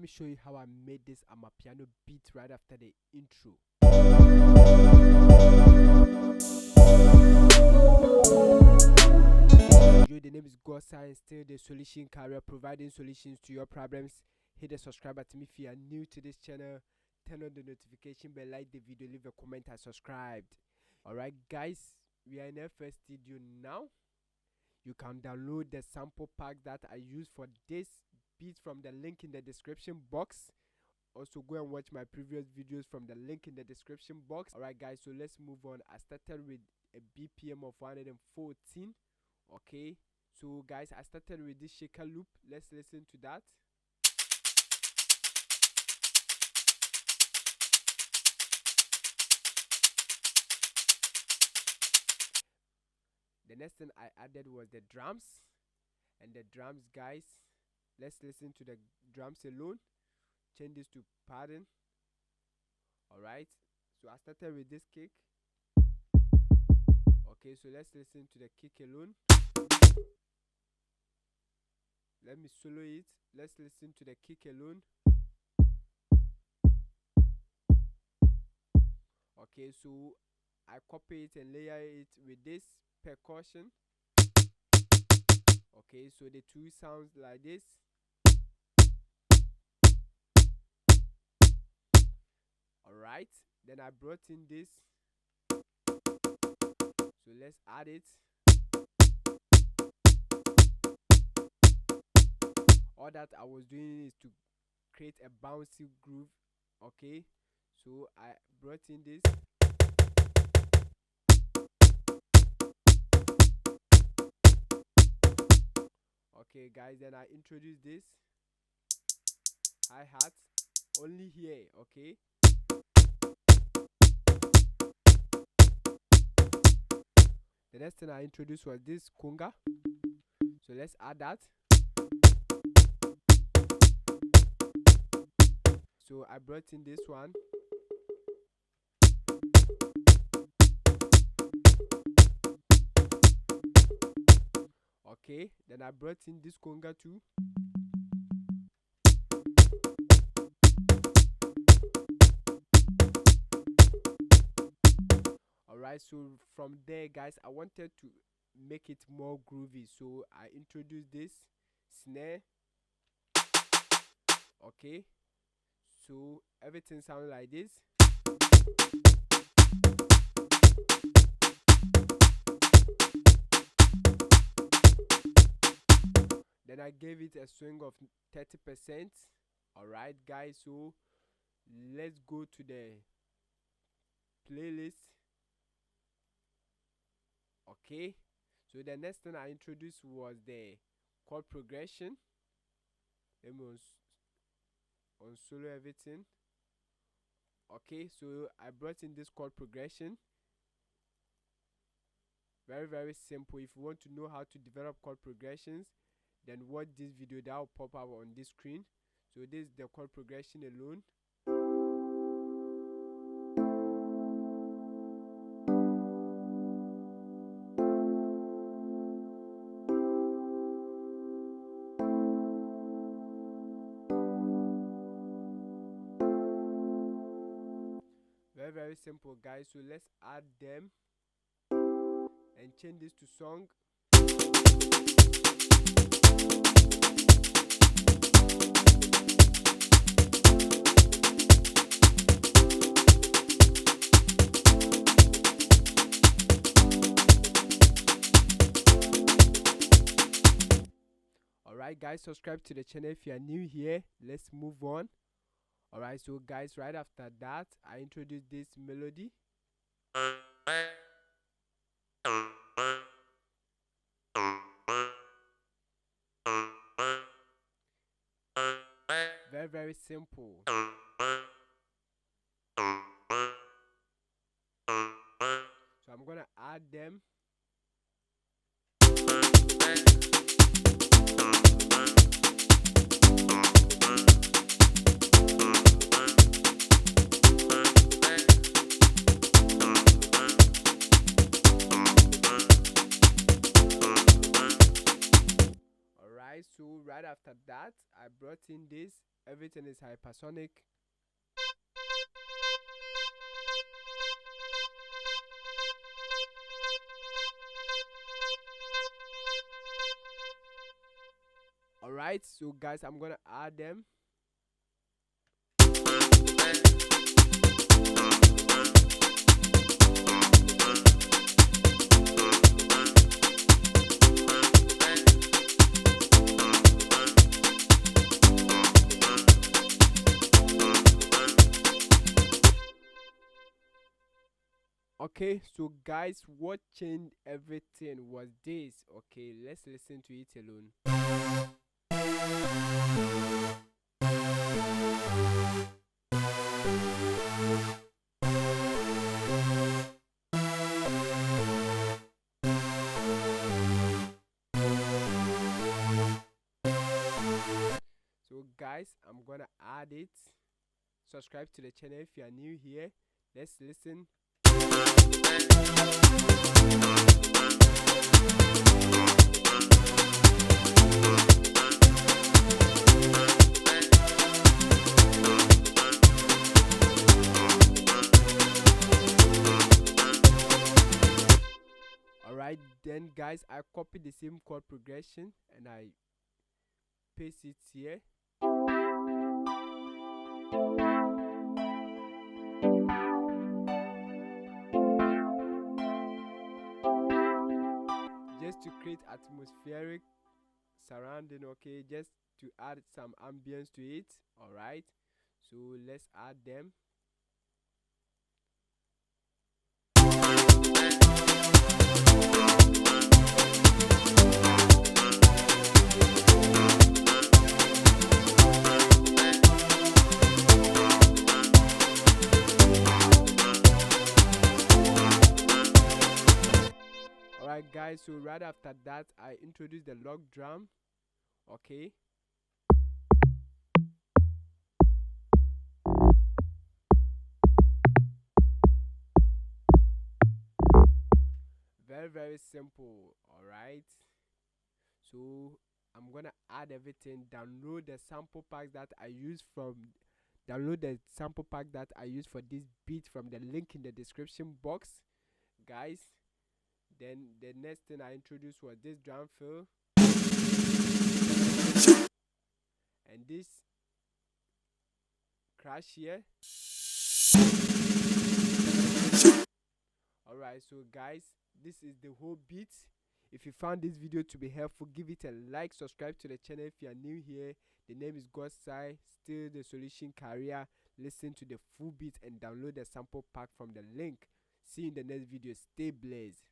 show you how I made this Amapiano beat right after the intro. The name is God Science, still the solution carrier, providing solutions to your problems. Hit the subscribe button if you are new to this channel. Turn on the notification bell, like the video, leave a comment and subscribed. Alright guys, we are in our first studio now. You can download the sample pack that I use for this beat from the link in the description box. Also go and watch my previous videos from the link in the description box. Alright guys, so let's move on. I started with a BPM of 114. Okay, so guys, I started with this shaker loop. Let's listen to that. The next thing I added was the drums. And the drums, guys, let's listen to the drums alone. Change this to pattern. Alright, so I started with this kick. Okay, so let's listen to the kick alone. Let me solo it. Let's listen to the kick alone. Okay, so I copy it and layer it with this percussion. Okay, so the two sounds like this. Alright, then I brought in this. So let's add it. All that I was doing is to create a bouncy groove. Okay, so I brought in this. Okay guys, then I introduced this hi-hat only here. Okay, the next thing I introduced was this conga. So let's add that. So I brought in this one. Okay, then I brought in this conga too. Alright, so from there guys, I wanted to make it more groovy, so I introduced this snare. Okay, so everything sounds like this. Then I gave it a swing of 30%. Alright guys, so let's go to the playlist. Okay, so the next thing I introduced was the chord progression. Let me on solo everything. Okay, so I brought in this chord progression. Very simple. If you want to know how to develop chord progressions, then watch this video that will pop up on this screen. So this is the chord progression alone. Very simple guys, so let's add them and change this to song. Alright guys, subscribe to the channel if you are new here. Let's move on. Alright, so guys, right after that I introduced this melody. Very simple. So I'm gonna add them. So right after that I brought in this everything is hypersonic. Alright, so guys, I'm gonna add them. Okay, so guys, what changed everything was this. Okay, let's listen to it alone. So guys, I'm gonna add it. Subscribe to the channel if you are new here. Let's listen. Alright, then guys, I copy the same chord progression and I paste it here. Just to create atmospheric surrounding, okay, just to add some ambience to it. Alright, so let's add them. Alright guys, so right after that I introduced the log drum. Okay, very simple. Alright, so I'm gonna add everything. Download the sample pack that I use for this beat from the link in the description box, guys. Then the next thing I introduced was this drum fill and this crash here. Alright, so guys, this is the whole beat. If you found this video to be helpful, give it a like, subscribe to the channel if you are new here. The name is Godsai, still the solution career. Listen to the full beat and download the sample pack from the link. See you in the next video. Stay blessed.